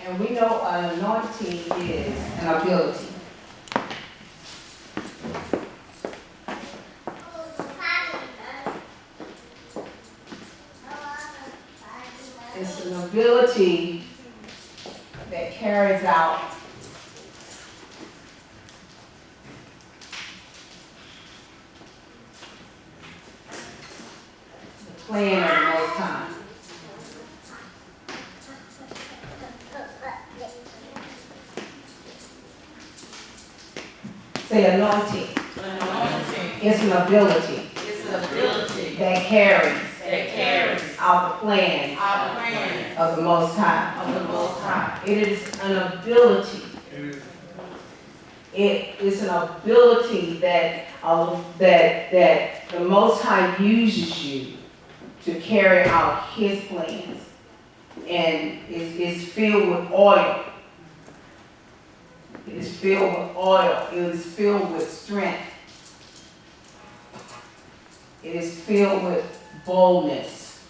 And we know an anointing is an ability. It's an ability that carries out the plan of the Most High. Say anointing. Anointing. It's an ability It's an ability that carries that carries out the plan our plan of the Most High. of the Most High. It is an ability. It is an ability that the Most High uses you to carry out His plans, and it's filled with oil. It is filled with oil. It is filled with strength. It is filled with boldness.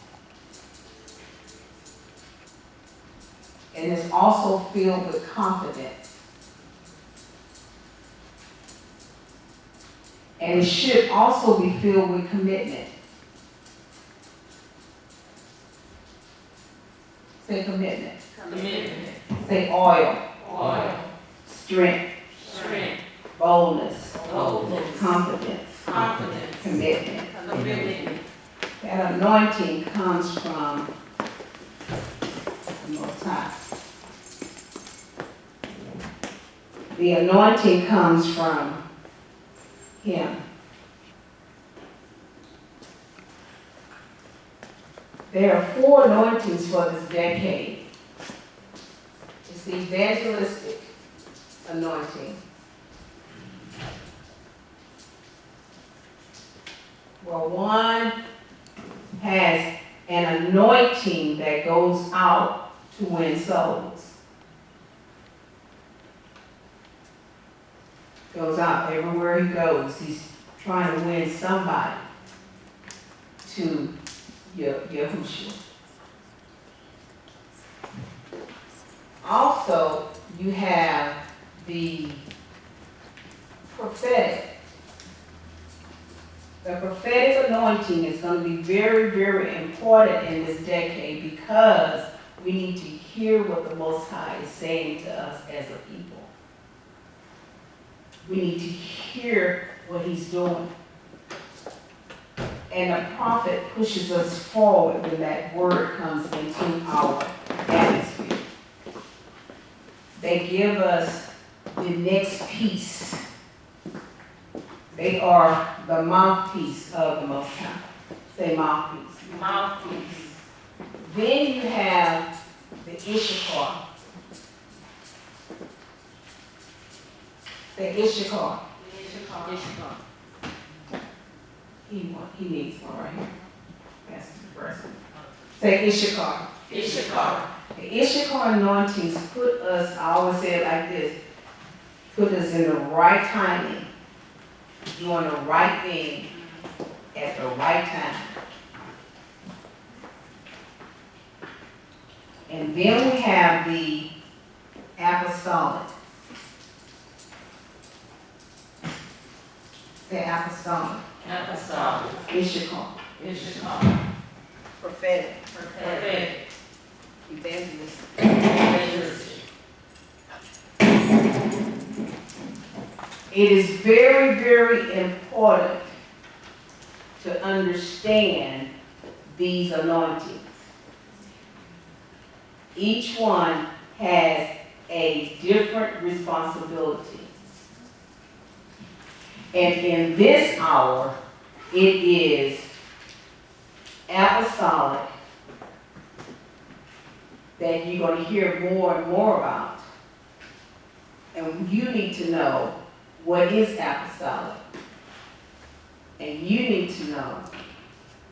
And it's also filled with confidence. And it should also be filled with commitment. Say commitment. Commitment. Say oil. Oil. Strength. Strength. Boldness. Boldness. Confidence. Confidence. Commitment. Commitment. That anointing comes from the Most High. The anointing comes from Him. There are 4 anointings for this decade. It's the evangelistic anointing, where one has an anointing that goes out to win souls. Goes out everywhere he goes. He's trying to win somebody to Yahushua. Also, you have the prophetic. The prophetic anointing is going to be very, very important in this decade, because we need to hear what the Most High is saying to us as a people. We need to hear what He's doing. And the prophet pushes us forward when that word comes into our atmosphere. They give us the next piece. They are the mouthpiece of the Most High. Say mouthpiece. Mouthpiece. Then you have the Issachar. The Issachar. Issachar. He needs one right here. That's the first one. Say Issachar. Issachar. The Issachar anointings put us, I always say it like this, put us in the right timing, doing the right thing at the right time. And then we have the apostolic. The apostolic. Apostolic. Issachar. Issachar. Prophetic. Prophetic. Evangelist. Evangelist. It is very, very important to understand these anointings. Each one has a different responsibility. And in this hour, it is apostolic that you're going to hear more and more about. And you need to know what is apostolic. And you need to know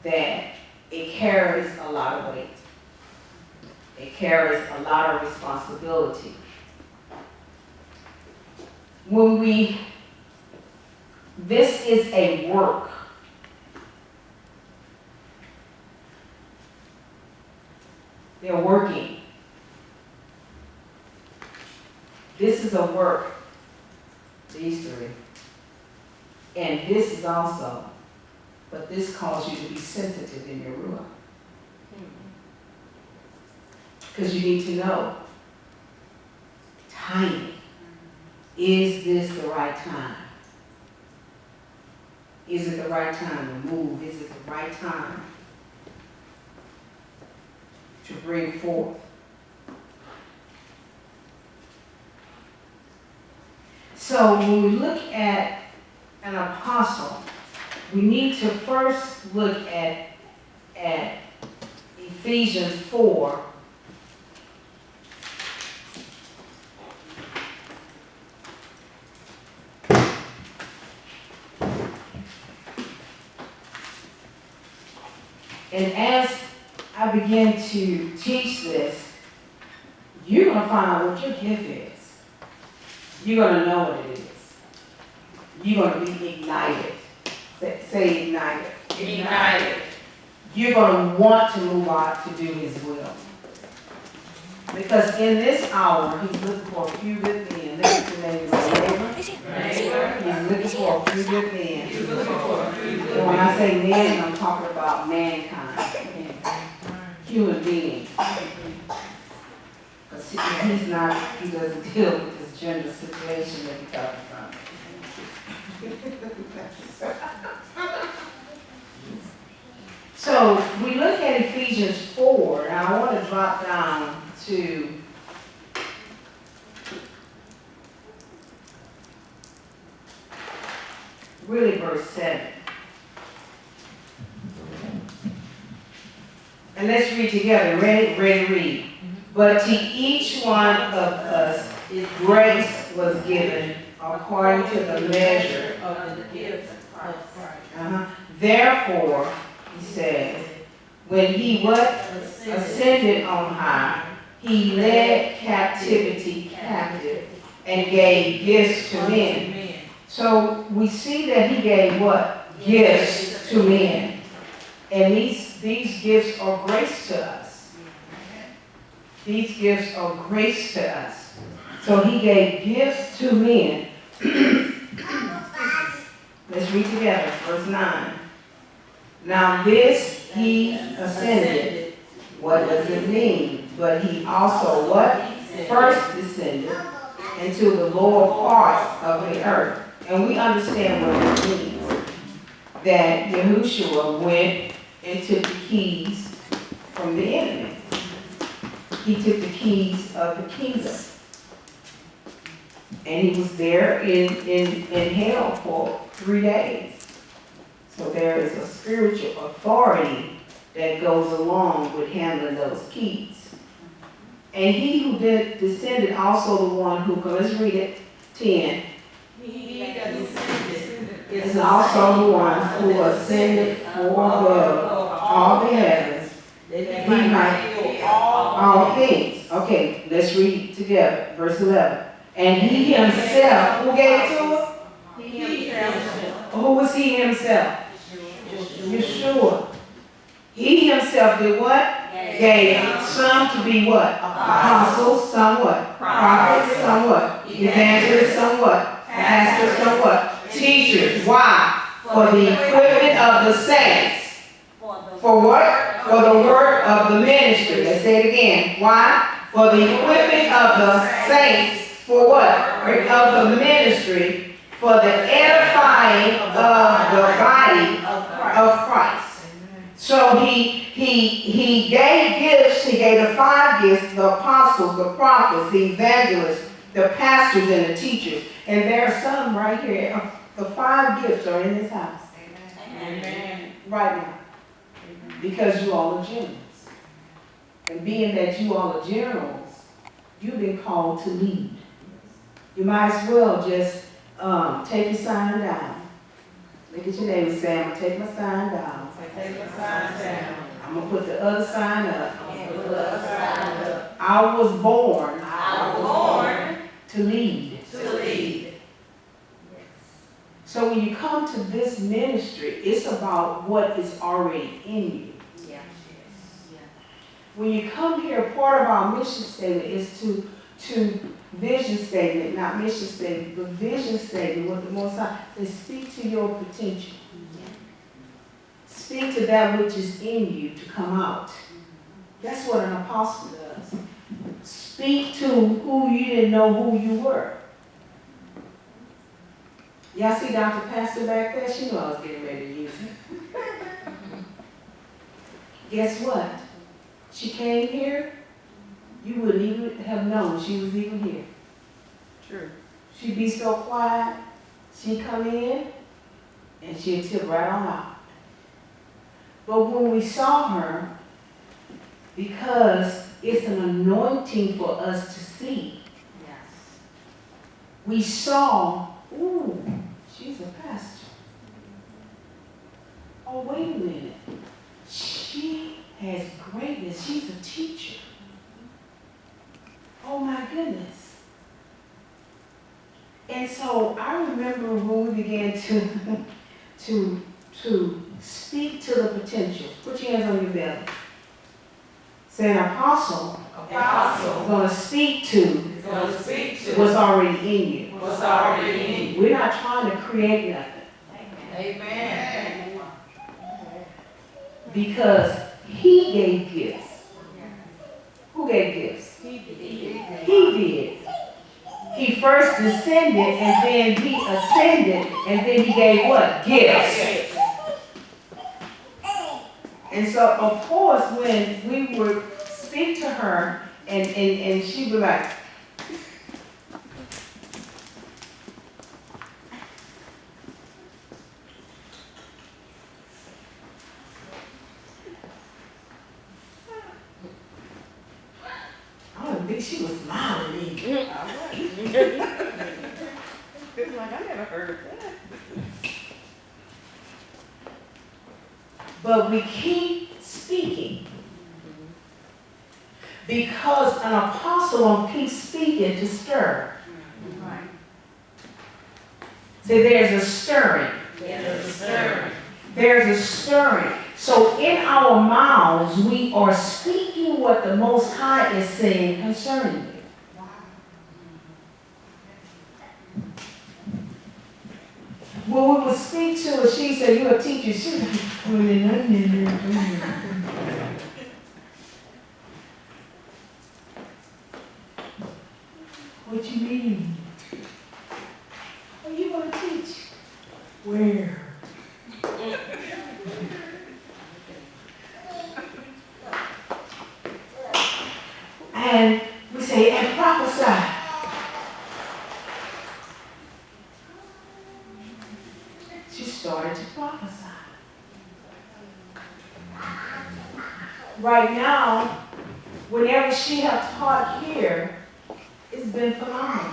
that it carries a lot of weight. It carries a lot of responsibility. This is a work. They're working. This is a work, these three. And this is also, but this calls you to be sensitive in your ruach. Because you need to know timing. Is this the right time? Is it the right time to move? Is it the right time to bring forth? So when we look at an apostle, we need to first look at Ephesians 4. And as I begin to teach this, you're going to find out what your gift is. You're going to know what it is. You're going to be ignited. Say ignited. Ignited. You're going to want to move out to do His will. Because in this hour, He's looking for a few good men. Look at your name, neighbor. He's looking for a few good men. And when I say men, I'm talking about mankind, human beings. Because he doesn't deal with this gender situation that we're talking about. So we look at Ephesians 4, and I want to drop down to really verse 7. And let's read together. Ready, read. But to each one of us grace was given according to the measure Of the gift of Christ. Therefore, he says, when he ascended on high, he led captivity captive and gave gifts to men. So we see that he gave what? Gifts to men. And these gifts are grace to us. These gifts are grace to us. So he gave gifts to men. Let's read together, verse 9. Now this he ascended. What does it mean? But he also what? First descended into the lower parts of the earth. And we understand what it means. That Yahushua went and took the keys from the enemy. He took the keys of the kingdom. And he was there in hell for 3 days. So there is a spiritual authority that goes along with handling those keys. And he who descended also the one who, let's read it, 10. He that descended Is also the one who ascended far above all the heavens, that he might fill all things. Okay, let's read together, verse 11. And he himself, who gave it to us? He himself. Who was he himself? Yeshua. He himself did what? Gave some to be what? Apostles, some what? Prophets, some what? Evangelists, some what? Pastors, some what? Teachers. Why? For the equipment of the saints. For what? For the work of the ministry. Let's say it again. Why? For the equipment of the saints. For what? Of the ministry. For the edifying of the body of Christ. So he gave gifts. He gave the 5 gifts: the apostles, the prophets, the evangelists, the pastors, and the teachers. And there are some right here. The 5 gifts are in this house. Amen. Right now. Because you all are generals. And being that you all are generals, you've been called to lead. You might as well just take your sign down. Look at your neighbor and say, I'm going to take my sign down. Take the sign down. I'm going to put the other sign up. Put the other sign up. I was born I was born to lead. to lead. So when you come to this ministry, it's about what is already in you. Yeah. When you come here, part of our mission statement is to vision statement, not mission statement, but vision statement with the Most High. They speak to your potential. Speak to that which is in you to come out. That's what an apostle does. Speak to who you didn't know who you were. Y'all see Dr. Pastor back there? She knew I was getting ready to use it. Guess what? She came here, you wouldn't even have known she was even here. True. She'd be so quiet, she'd come in, and she'd tip right on out. But when we saw her, because it's an anointing for us to see, Yes. we saw, ooh, she's a pastor. Oh, wait a minute. She has greatness. She's a teacher. Oh my goodness. And so I remember when we began to speak to the potential. Put your hands on your belly. Say an apostle is going to speak to what's already in you. What's already in you. We're not trying to create nothing. Amen. Because he gave gifts. Who gave gifts? He did. He did. He first descended and then he ascended and then he gave what? Gifts. And so, of course, when we would speak to her and she would like, I don't think she was smiling at me. It's like I never heard that. But we keep speaking. Because an apostle won't keep speaking to stir. Right. So there's a stirring. There's a stirring. There's a stirring. So in our mouths, we are speaking what the Most High is saying concerning you. When we would speak to her, she said, "You're a teacher." She was like, "What you mean? Are you going to teach? Where?" And we say, "And prophesy." She started to prophesy. Right now, whenever she has taught here, it's been phenomenal.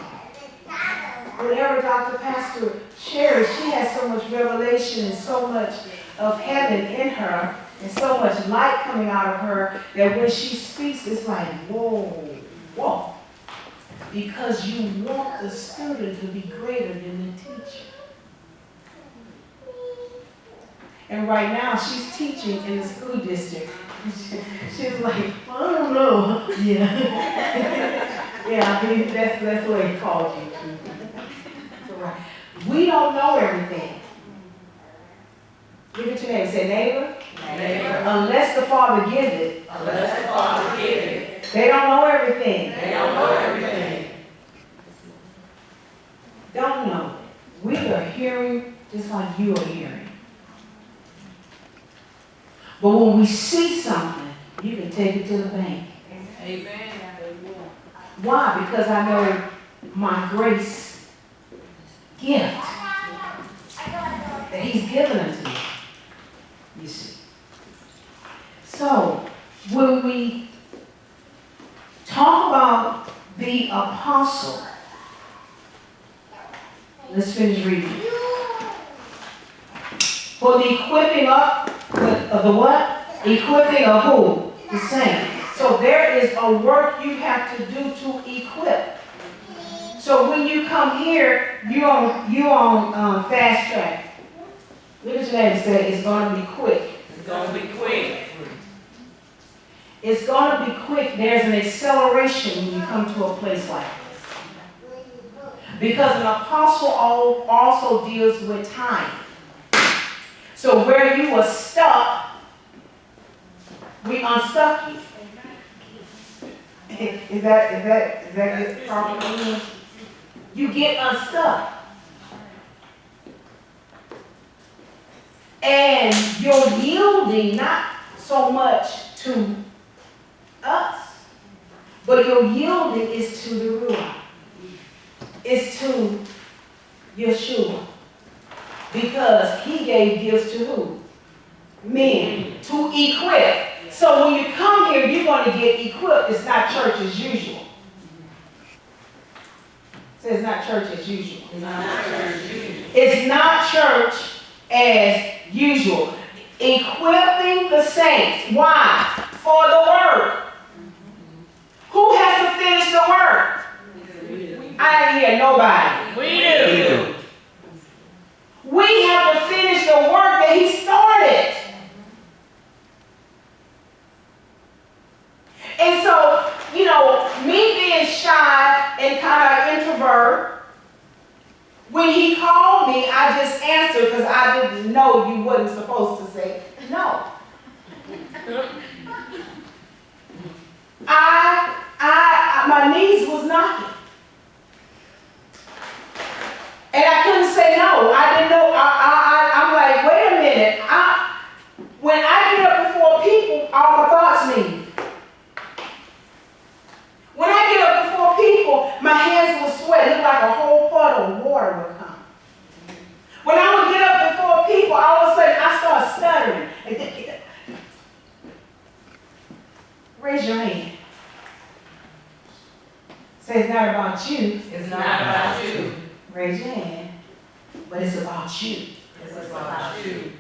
Whenever Dr. Pastor shares, she has so much revelation and so much of heaven in her and so much light coming out of her that when she speaks, it's like, whoa, whoa. Because you want the student to be greater than the teacher. And right now, she's teaching in the school district. She's like, I don't know. Yeah. Yeah, that's what he called you to. We don't know everything. Give it to your neighbor. Say, neighbor. Neighbor. Unless the Father gives it. Unless the Father gives it. They don't know everything. They don't know everything. Don't know. We are hearing just like you are hearing. But when we see something, you can take it to the bank. Amen. Why? Because I know my grace gift that he's given unto me. You see. So, when we talk about the apostle, let's finish reading. For the equipping up of the what? Equipping of who? The saints. So there is a work you have to do to equip. So when you come here, you on fast track. Look at your neighbor and say, it's going to be quick. It's going to be quick. It's going to be quick. There's an acceleration when you come to a place like this. Because an apostle also deals with time. So where you were stuck, we unstuck you. Is that good proper English? You get unstuck. And you're yielding not so much to us, but your yielding is to the Ruach. It's to Yeshua. Because he gave gifts to who? Men. To equip. So when you come here, you're going to get equipped. It's not church as usual. It says not church as usual. It's not church as usual. It's not church as usual. Equipping the saints. Why? For the work. Who has to finish the work? I didn't hear nobody. We do. We have to finish the work that he started. And so, you know, me being shy and kind of introvert, when he called me, I just answered because I didn't know you wasn't supposed to say no. My knees was knocking. And I couldn't say no. I didn't know. I'm like, wait a minute. When I get up before people, all my thoughts leave. When I get up before people, my hands will sweat. It looked like a whole puddle of water would come. When I would get up before people, all of a sudden I start stuttering. Raise your hand. Say it's not about you. It's not about you. Raise your hand. But it's about you. It's about you.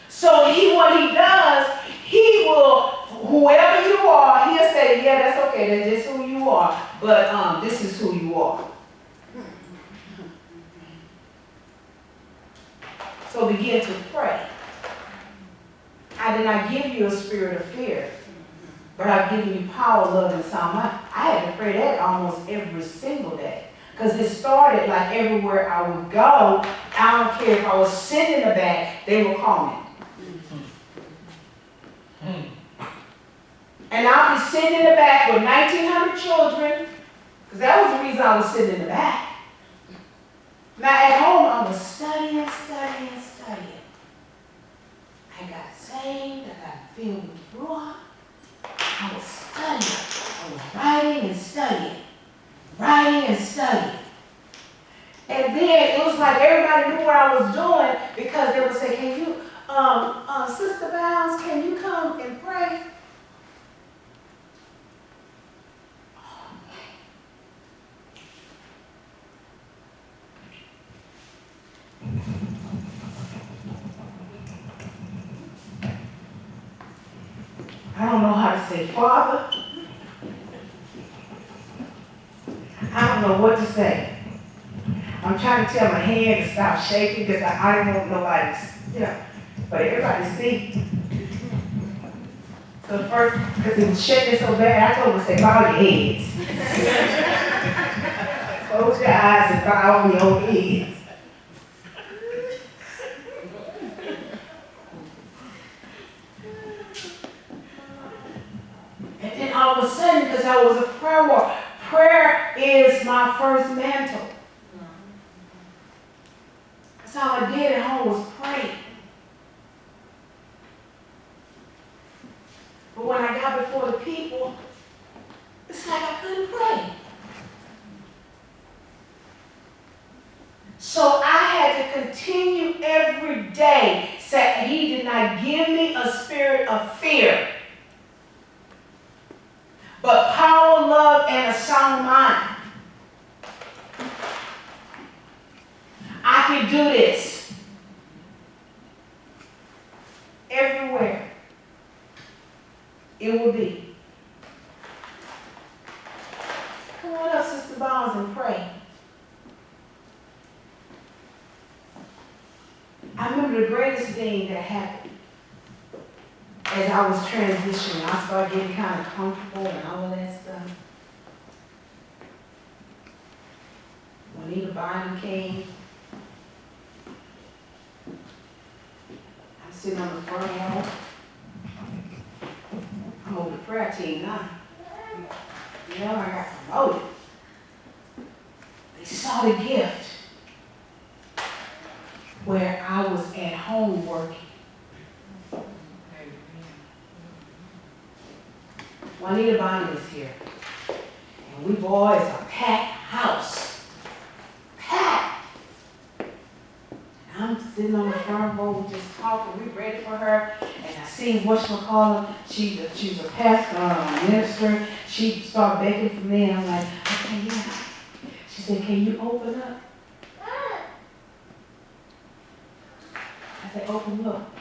So what he does, he will, whoever you are, he'll say, yeah, that's okay, that's just who you are. But this is who you are. So begin to pray. I did not give you a spirit of fear, but I've given you power, love, and sound mind. I had to pray that almost every single day. Because it started like everywhere I would go. I don't care if I was sitting in the back, they would call me. And I'll be sitting in the back with 1,900 children, because that was the reason I was sitting in the back. Now at home, I was studying. I got saved, I got filled with Ruach. I was studying. I was writing and studying. And then it was like everybody knew what I was doing because they would say, can you, Sister Bounds, can you come and pray? I don't know how to say Father. I don't know what to say. I'm trying to tell my hand to stop shaking because I don't want nobody to, but everybody see. So first, because it was shaking so bad, I told them to say, bow your heads. Close your eyes and bow your heads. And then all of a sudden, because I was a prayer warrior, prayer is my first mantle. That's all I did at home was pray. But when I got before the people, it's like I couldn't pray. So I had to continue every day. Say, he did not give me a spirit of fear, but power, love, and a sound mind. I can do this everywhere it will be. Come on up, Sister Barnes, and pray. I remember the greatest thing that happened. as I was transitioning, I started getting kind of comfortable and all of that stuff. When Anita Bynum came, I'm sitting on the front row. I'm on the prayer team now. You know, I got promoted. They saw the gift where I was at home working. Juanita Bynum is here. And we boys are packed house. Packed. And I'm sitting on the front row just talking. We ready for her. And I seen whatchamacallit. She's a pastor, minister. She started begging for me. And I'm like, okay, yeah. She said, can you open up? I said, open up.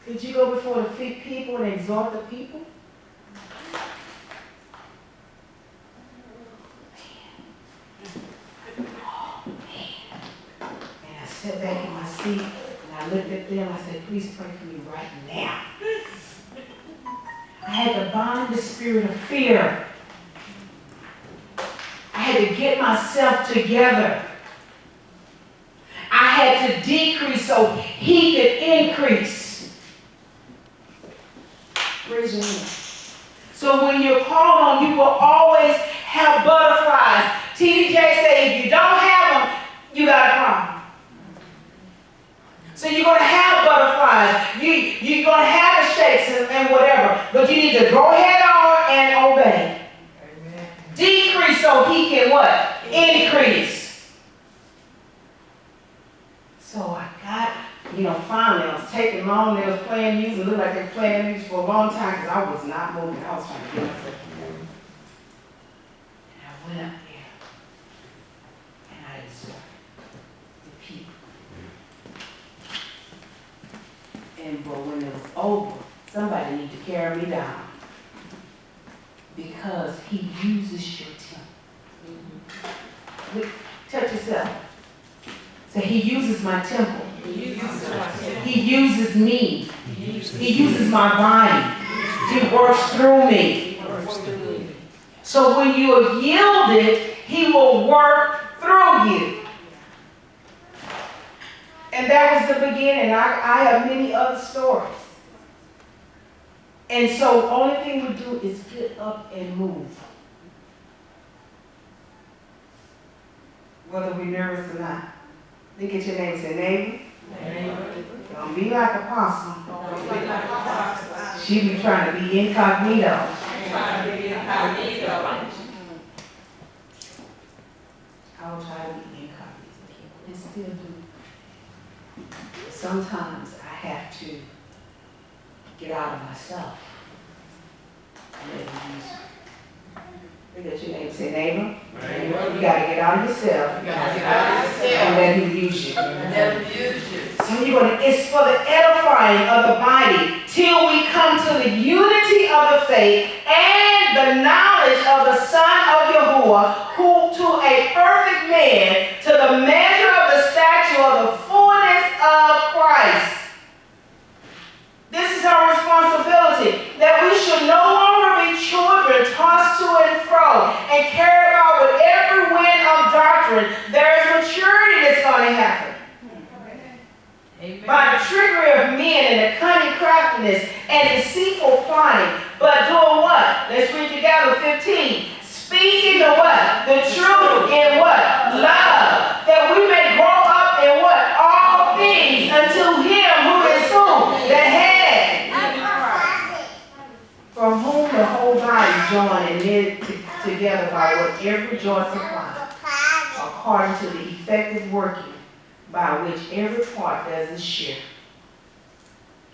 Could you go before the people and exhort the people? Oh, man. And I sat back in my seat and I looked at them. I said, please pray for me right now. I had to bind the spirit of fear. I had to get myself together. I had to decrease so he could increase. Raise your hand. So when you're called on, you will always have butterflies. TDJ said, if you don't have them, you got a problem. So you're going to have butterflies. You're going to have the shakes and whatever. But you need to go ahead on and obey. Amen. Decrease so he can what? Increase. So I got, finally I was taking long nails, playing music. It looked like they were playing music for a long time because I was not moving. I was trying to get myself together. And I went up there and I exhorted the people. But when it was over, somebody needed to carry me down because he uses your temple. Touch yourself. Say, he uses my temple. He uses me. He uses my body. He works through me. So when you are yielded, he will work through you. And that was the beginning. I have many other stories. And so the only thing we do is get up and move. Whether we're nervous or not. Look at your neighbor and say, neighbor, don't be like Apostle. She be trying to be incognito. I will try to be incognito. And still do. Sometimes I have to get out of myself and let him use me. Look at your neighbor. Say, neighbor, you got to get out of yourself and let him use you. So you're going to, it's for the edifying of the body till we come to the unity of the faith and the knowledge of the Son of Yahuwah, who to a perfect man, to the measure of the stature of the fullness of Christ. This is our responsibility, that we should no longer be children tossed to and fro and carried about with every wind of doctrine. There is maturity that's going to happen. Amen. By the trickery of men and the cunning craftiness and deceitful plotting. But doing what? Let's read together 15. Speaking the what? The truth in what? Love. That we may grow up in what? All things unto him who is who? The head. From whom the whole body joined and knit together by what every joint supplies, according to the effective working by which every part does its share.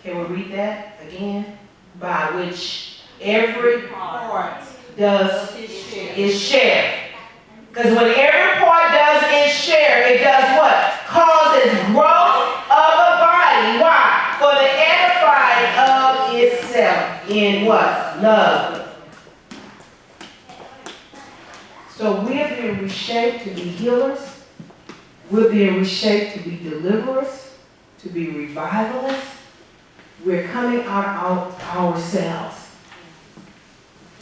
Can we read that again? By which every part does its share. Because when every part does its share, it does what? Causes growth of the body. Why? For the edifying of itself. In what? Love. So we're being reshaped to be healers, We're being reshaped to be deliverers, to be revivalists. We're coming out ourselves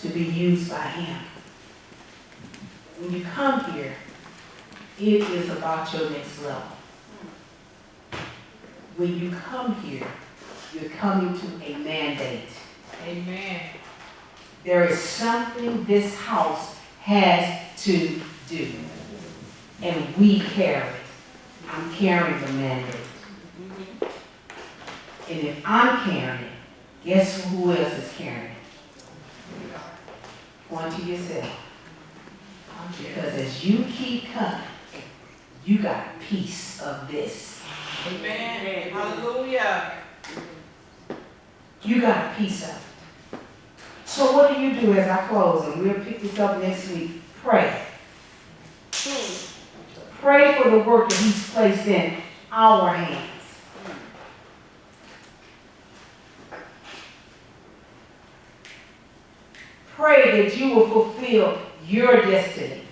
to be used by Him. When you come here, it is about your next level. When you come here, you're coming to a mandate. Amen. There is something this house has to do. And we carry it. I'm carrying the mandate. And if I'm carrying it, guess who else is carrying it? Point to yourself. Because as you keep coming, you got a piece of this. Amen. Hallelujah. You got a piece of it. So what do you do as I close? And we'll pick this up next week. Pray. Pray for the work that He's placed in our hands. Pray that you will fulfill your destiny.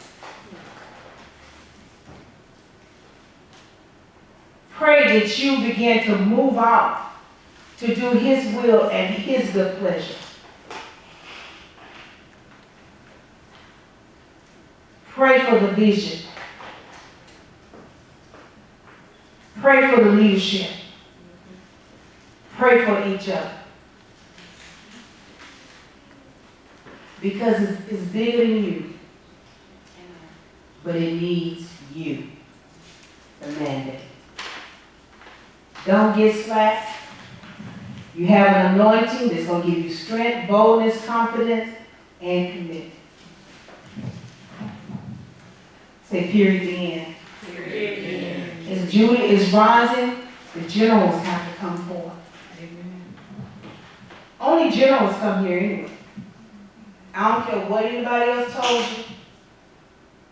Pray that you begin to move out to do His will and His good pleasure. Pray for the vision. Pray for the leadership. Pray for each other. Because it's bigger than you. But it needs you. The mandate. Don't get slack. You have an anointing that's going to give you strength, boldness, confidence, and commitment. Say, period, the end. As Judah is rising, the generals have to come forth. Only generals come here anyway. I don't care what anybody else told you.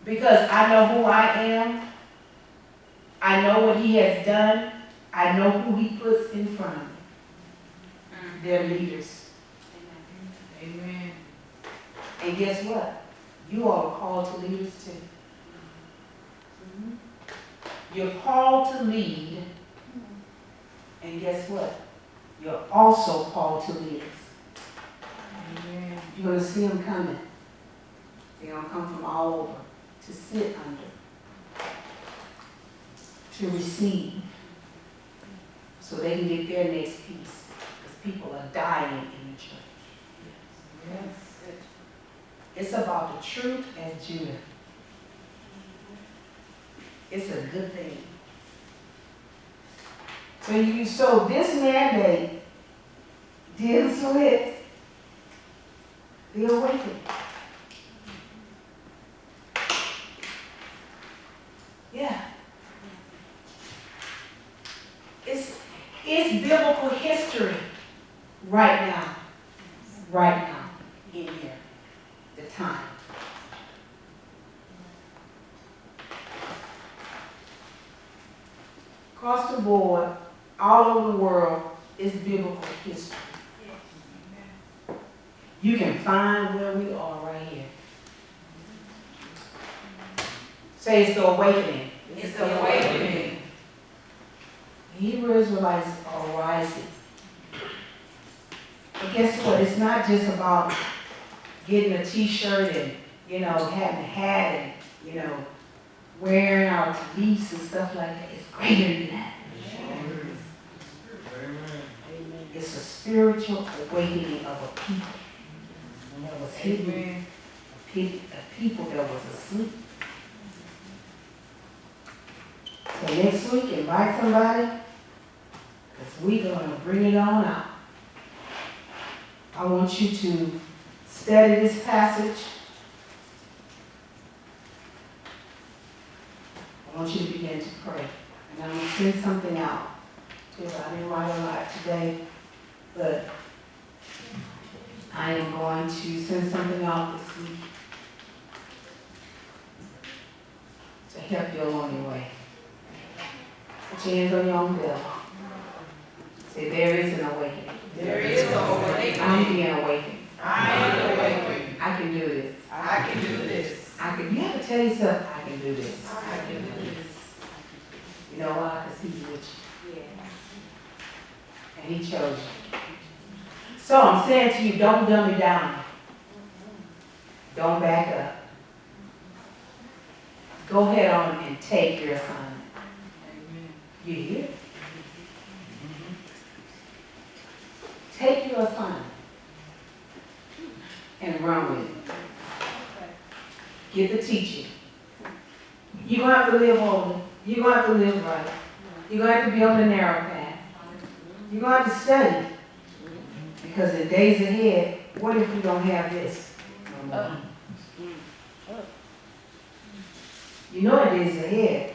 Because I know who I am. I know what He has done. I know who He puts in front of me. They're leaders. Amen. And guess what? You all are called to leaders too. You're called to lead. And guess what? You're also called to leaders. Amen. You're going to see them coming. They're going to come from all over to sit under, to receive, so they can get their next piece. Because people are dying in the church. Yes. It's about the truth as Judah. It's a good thing. So this mandate deals with the awakening. Yeah. It's biblical history right now in here, the time. Across the board, all over the world, is biblical history. You can find where we are right here. Say it's the awakening. It's the awakening. The Hebrew Israelites are rising. But guess what? It's not just about getting a t-shirt and, having a hat and, wearing our beliefs and stuff like that. It's greater than that. Amen. It's a spiritual awakening of a people that was hidden, a people that was asleep. So next week, invite somebody, because we're going to bring it on out. I want you to study this passage. I want you to begin to pray. And I'm going to send something out. I didn't write a lot today, but I am going to send something out this week to help you along your way. Put your hands on your own belly. Say, there is an awakening. There is an awakening. I'm being awakened. I am awakened. I can do this. I can do this. You have to tell yourself, I can do this. I can do this. And he chose you. So I'm saying to you, don't dumb it down. Don't back up. Go ahead on and take your assignment. You hear? Take your assignment and run with it. Get the teaching. You're going to have to live holy. You're going to have to live right. You're going to have to be on the narrow path. You're going to have to study. Because in days ahead, what if we don't have this? You know in days ahead,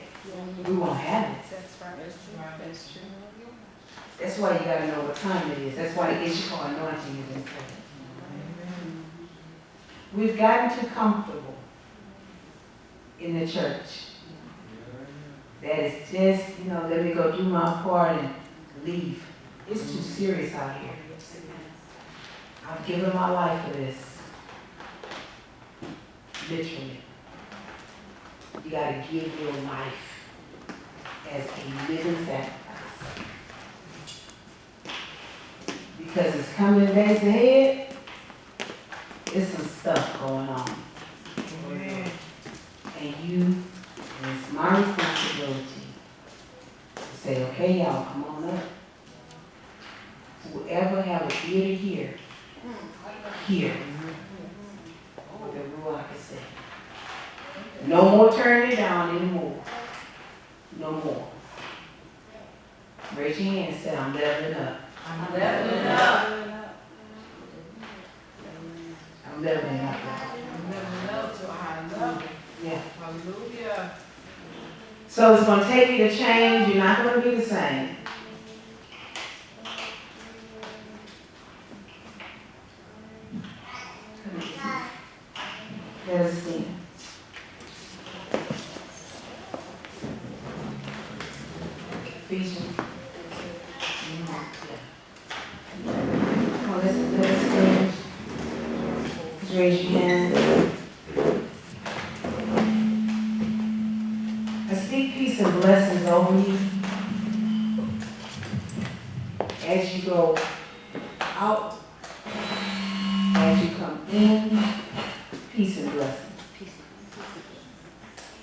we won't have it. That's right. That's true. That's why you got to know what time it is. That's why the issue called anointing is important. We've gotten too comfortable in the church. That is just, let me go do my part and leave. It's too serious out here. I've given my life for this. Literally. You got to give your life as a living sacrifice. Because it's coming in days ahead, there's some stuff going on. And it's my responsibility to say, okay, y'all, come on up. Whoever have an ear to hear what the Ruach is saying. No more turning it down anymore. No more. Raise your hand and say, I'm leveling up. I'm leveling up. I'm leveling up. I'm leveling up to a high level. Yeah. Hallelujah. So it's going to take you to change. You're not going to be the same. Let us stand. Ephesians. Oh, let us stand. Just raise your hand. I speak peace and blessings over you as you go out, as you come in. Peace and blessings.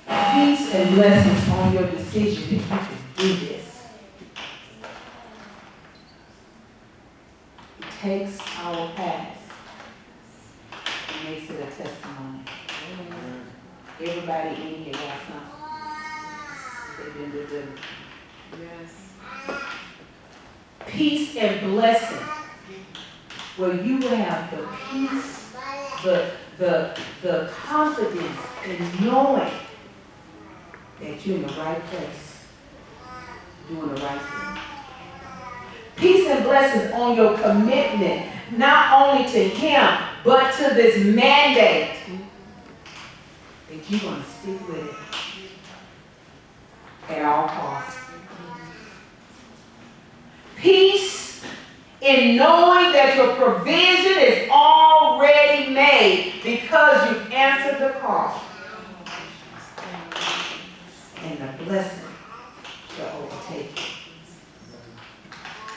Peace and blessings on your decision if you can do this. It takes our past and makes it a testimony. Everybody in here got something. They've been delivered. Yes. Peace and blessing, where you have the peace, the confidence in knowing that you're in the right place, doing the right thing. Peace and blessings on your commitment, not only to Him, but to this mandate, that you're going to stick with it at all costs. Peace in knowing that your provision is already made because you've answered the call. And the blessing shall overtake you.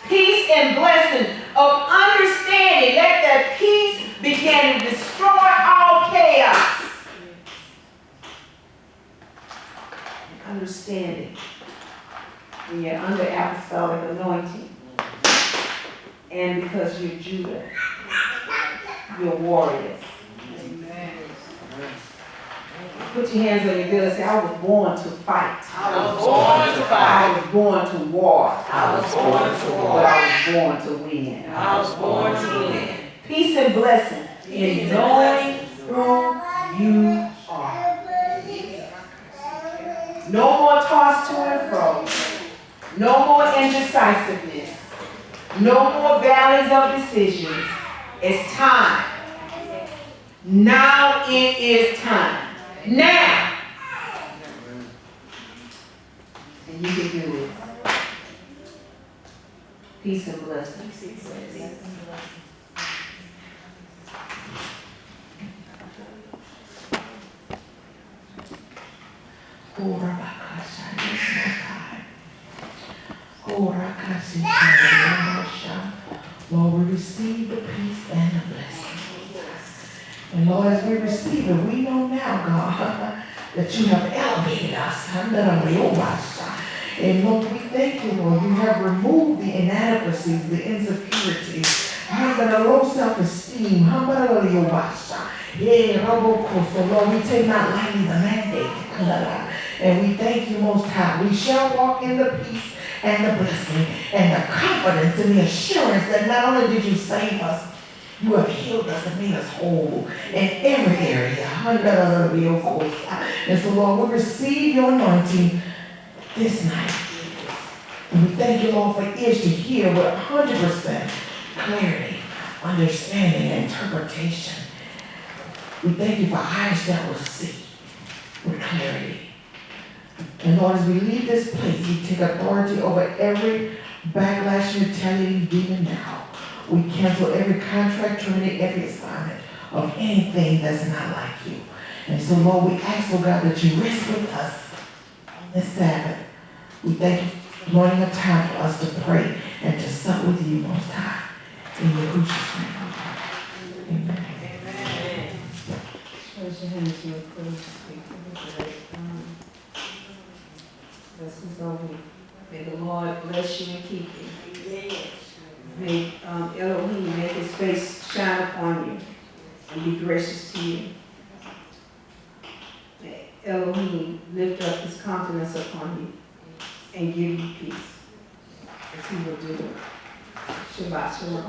Peace and blessing of understanding. Let that peace begin to destroy all chaos. Understanding when you're under apostolic anointing. And because you're Judah, you're warriors. Amen. Put your hands on your belly and say, I was born to fight. I was born to fight. I was born to war. I was born to war. But I was born to win. I was born to win. Peace and blessing in knowing who you are. No more tossed to and fro. No more indecisiveness. No more valleys of decisions. It's time. Now it is time. Now. And you can do this. Peace and blessings. Oh, Lord, we receive the peace and the blessing. And Lord, as we receive it, we know now, God, that you have elevated us. And Lord, we thank you, Lord. You have removed the inadequacies, the insecurities, the low self-esteem. So Lord, we take not lightly the mandate. And we thank you most high. We shall walk in the peace and the blessing and the confidence and the assurance that not only did you save us, you have healed us and made us whole in every area. And so Lord, we receive your anointing this night. And we thank you, Lord, for ears to hear with 100% clarity, understanding, and interpretation. We thank you for eyes that will see with clarity. And Lord, as we leave this place, we take authority over every backlash and retaliating demon now. We cancel every contract, terminate every assignment of anything that's not like you. And so, Lord, we ask, oh God, that you rest with us on this Sabbath. We thank you for anointing a time for us to pray and to sup with you most high. In Yahushua's name. Amen. Amen. Raise your hands real close. Blessings on you. May the Lord bless you and keep you. May Elohim make his face shine upon you and be gracious to you. May Elohim lift up his countenance upon you and give you peace, as he will do. Shabbat shalom.